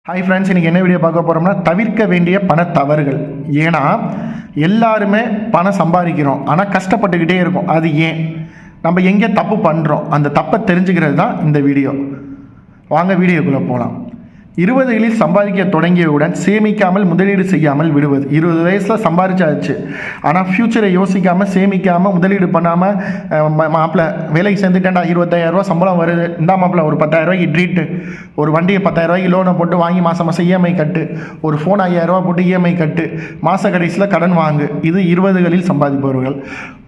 Hi friends, இன்றைக்கி என்ன video பார்க்க போகிறோம்னா தவிர்க்க வேண்டிய பண தவறுகள். ஏன்னா எல்லாருமே பணம் சம்பாதிக்கிறோம், ஆனால் கஷ்டப்பட்டுக்கிட்டே இருக்கும். அது ஏன், நம்ம எங்கே தப்பு பண்ணுறோம், அந்த தப்பை தெரிஞ்சுக்கிறது தான் இந்த வீடியோ. வாங்க வீடியோக்குள்ளே போகலாம். 20களில் சம்பாதிக்க தொடங்கியவுடன் சேமிக்காமல் முதலீடு செய்யாமல் விடுவது. 20 வயசில் சம்பாதிச்சாச்சு, ஆனால் ஃப்யூச்சரை யோசிக்காமல் சேமிக்காமல் முதலீடு பண்ணாமல் மாப்பிள்ளை வேலைக்கு சேர்ந்துட்டேன்டா, 25,000 சம்பளம் வருது, இந்த மாப்பிள்ளை ஒரு 10,000 ட்ரீட்டு, ஒரு வண்டியை 10,000 லோனை போட்டு வாங்கி மாதம் மாதம் இஎம்ஐ கட்டு, ஒரு ஃபோன் 5,000 போட்டு இஎம்ஐ கட்டு, மாத கடைசியில் கடன் வாங்கு. இது 20களில் சம்பாதிப்பவர்கள்.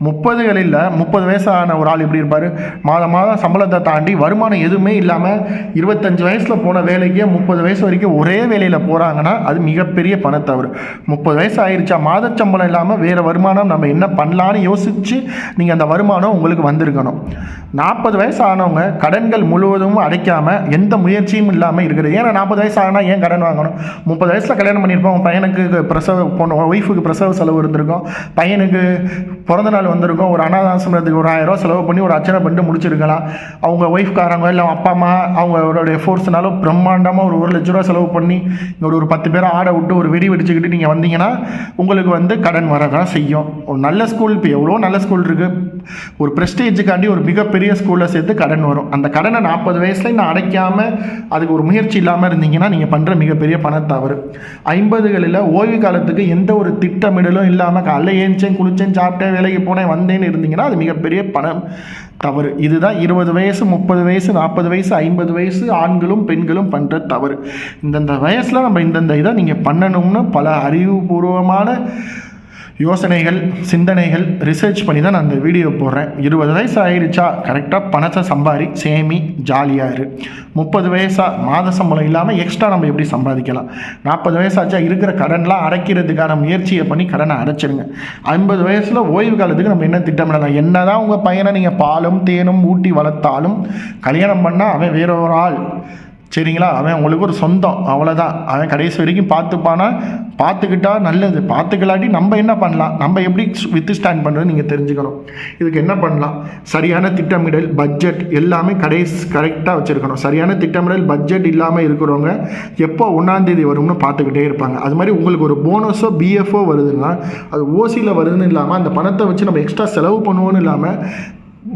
30களில் 30 வயசான ஒரு ஆள் எப்படி இருப்பார், மாதம் சம்பளத்தை தாண்டி வருமானம் எதுவுமே இல்லாமல் 25 வயசில் போன வேலைக்கே 30 வயசு வரைக்கும் ஒரே வேலையில் போகிறாங்கன்னா அது மிகப்பெரிய பணத்தவறு. 30 வயசு ஆயிடுச்சா, மாத சம்பளம் இல்லாமல் வேறு வருமானம் நம்ம என்ன பண்ணலான்னு யோசித்து நீங்கள் அந்த வருமானம் உங்களுக்கு வந்திருக்கணும். 40 வயசு ஆனவங்க கடன்கள் முழுவதும் அடைக்காமல் எந்த முயற்சியும் இல்லாமல் இருக்கிறது. ஏன்னா 40 வயசு ஆனால் ஏன் கடன் வாங்கணும்? 30 வயசில் கல்யாணம் பண்ணியிருப்போம், பையனுக்கு ஒய்ஃபுக்கு பிரசவ செலவு இருந்திருக்கும், பையனுக்கு பிறந்த நாள் வந்திருக்கும், ஒரு அனாதாசிரமத்துக்கு ஒரு 1000 ரூபா செலவு பண்ணி ஒரு அர்ச்சனை பண்ணிட்டு முடிச்சிருக்கலாம். அவங்க ஒய்ஃப்காரங்க இல்லை அப்பா அம்மா அவங்களுடைய ஃபோர்ஸ்னாலும் பிரம்மாண்டமாக ஒரு 1 லட்ச ரூபா செலவு பண்ணி ஒரு 10 பேரை ஆடை விட்டு ஒரு வெடி வெடிச்சுக்கிட்டு நீங்கள் வந்தீங்கன்னா உங்களுக்கு கடன் வரதான் செய்யும். ஒரு நல்ல ஸ்கூல், இப்போ எவ்வளோ நல்ல ஸ்கூல் இருக்குது, ஒரு ப்ரெஸ்டேஜுக்காண்டி ஒரு மிகப்பெரிய ஸ்கூலில் சேர்த்து கடன் வரும். அந்த கடனை 40 வயசுல நான் அடைக்காமல் அதுக்கு ஒரு முயற்சி இல்லாமல் இருந்தீங்கன்னா நீங்கள் பண்ணுற மிகப்பெரிய பணத்தவறு. 50களில் ஓய்வு காலத்துக்கு எந்த ஒரு திட்டமிடலும் இல்லாமல் காலைல ஏஞ்சேன் குளிச்சேன் சாப்பிட்டேன் வேலைக்கு போனேன் வந்தேன்னு இருந்தீங்கன்னா அது மிகப்பெரிய பணம் தவறு. இதுதான் 20 வயசு 30 வயசு 40 வயசு 50 வயசு ஆண்களும் பெண்களும் பண்ணுற தவறு. இந்தந்த வயசில் நம்ம இந்தந்த இதை நீங்கள் பண்ணணும்னு பல அறிவுபூர்வமான யோசனைகள் சிந்தனைகள் ரிசர்ச் பண்ணி தான் நான் அந்த வீடியோ போடுறேன். 20 வயசு ஆயிடுச்சா கரெக்டாக பணத்தை சம்பாதி சேமி ஜாலியாக இரு. 30 வயசாக மாத சம்பளம் இல்லாமல் எக்ஸ்ட்ரா நம்ம எப்படி சம்பாதிக்கலாம். 40 வயசாச்சா இருக்கிற கடன்லாம் அடைக்கிறதுக்கான முயற்சியை பண்ணி கடனை அடைச்சிடுங்க. 50 வயசில் ஓய்வு காலத்துக்கு நம்ம என்ன திட்டமிடலாம். என்ன தான் உங்கள் பையனை நீங்கள் பாலும் தேனும் ஊட்டி வளர்த்தாலும் கல்யாணம் பண்ணால் அவன் வேற ஒரு ஆள், சரிங்களா? அவன் உங்களுக்கு ஒரு சொந்தம், அவ்வளோதான். அவன் கடைசி வரைக்கும் பார்த்துப்பானா, பார்த்துக்கிட்டா நல்லது, பார்த்துக்கலாட்டி நம்ம என்ன பண்ணலாம், நம்ம எப்படி வித் ஸ்டாண்ட் பண்ணுறது நீங்கள் தெரிஞ்சுக்கணும். இதுக்கு என்ன பண்ணலாம், சரியான திட்டமிடல் பட்ஜெட் எல்லாமே கரெக்டாக வச்சுருக்கணும். சரியான திட்டமிடல் பட்ஜெட் இல்லாமல் இருக்கிறவங்க எப்போ 1ஆம் தேதி வரும்னு பார்த்துக்கிட்டே இருப்பாங்க. அது மாதிரி உங்களுக்கு ஒரு போனஸோ பிஎஃப்ஓ வருதுன்னா அது ஓசியில் வருதுன்னு இல்லாமல் அந்த பணத்தை வச்சு நம்ம எக்ஸ்ட்ரா செலவு பண்ணுவோன்னு இல்லாமல்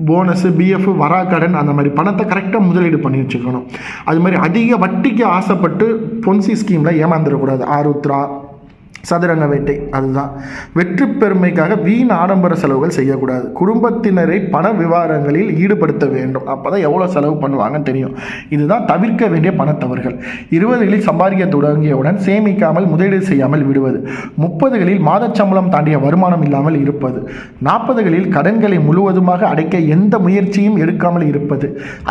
போனஸு பிஎஃப் வராக்கடன் அந்த மாதிரி பணத்தை கரெக்டாக முதலீடு பண்ணி வச்சுக்கணும். அது மாதிரி அதிக வட்டிக்கு ஆசைப்பட்டு பொன்சி ஸ்கீமில் ஏமாந்துடக்கூடாது. ஆருத்ரா சதுரங்க வேட்டை, அதுதான். வெற்றி பெருமைக்காக வீண் ஆடம்பர செலவுகள் செய்யக்கூடாது. குடும்பத்தினரை பண விவகாரங்களில் ஈடுபடுத்த வேண்டும். அப்போ தான் எவ்வளோ செலவு பண்ணுவாங்கன்னு தெரியும். இதுதான் தவிர்க்க வேண்டிய பணத்தவறுகள். 20களில் சம்பாதிக்க தொடங்கியவுடன் சேமிக்காமல் முதலீடு செய்யாமல் விடுவது. 30களில் மாத சம்பளம் தாண்டிய வருமானம் இல்லாமல் இருப்பது. 40களில் கடன்களை முழுவதுமாக அடைக்க எந்த முயற்சியும் எடுக்காமல் இருப்பது.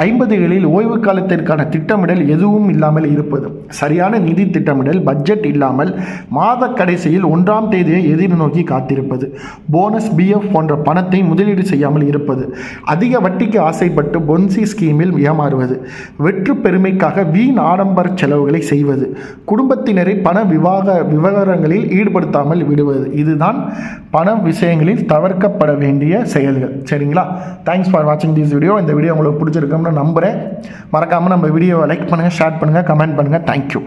50களில் ஓய்வு காலத்திற்கான திட்டமிடல் எதுவும் இல்லாமல் இருப்பது. சரியான நிதி திட்டமிடல் பட்ஜெட் இல்லாமல் மாத கடைசியில் 1ஆம் தேதியை எதிர்நோக்கி காத்திருப்பது. போனஸ் பிஎஃப் போன்ற பணத்தை முதலீடு செய்யாமல் இருப்பது. அதிக வட்டிக்கு ஆசைப்பட்டு பொன்சி ஸ்கீமில் ஏமாறுவது. வெற்று பெருமைக்காக வீண் ஆடம்பர செலவுகளை செய்வது. குடும்பத்தினரை பண விவகாரங்களில் ஈடுபடுத்தாமல் விடுவது. இதுதான் பண விஷயங்களில் தவிர்க்கப்பட வேண்டிய செயல்கள். சரிங்களா? தேங்க்ஸ் ஃபார் வாட்சிங் திஸ் வீடியோ. இந்த வீடியோ உங்களுக்கு பிடிச்சிருக்குன்னு நம்புகிறேன். மறக்காமல் நம்ம வீடியோவை லைக் பண்ணுங்கள், ஷேர் பண்ணுங்கள், கமெண்ட் பண்ணுங்கள். தேங்க்யூ.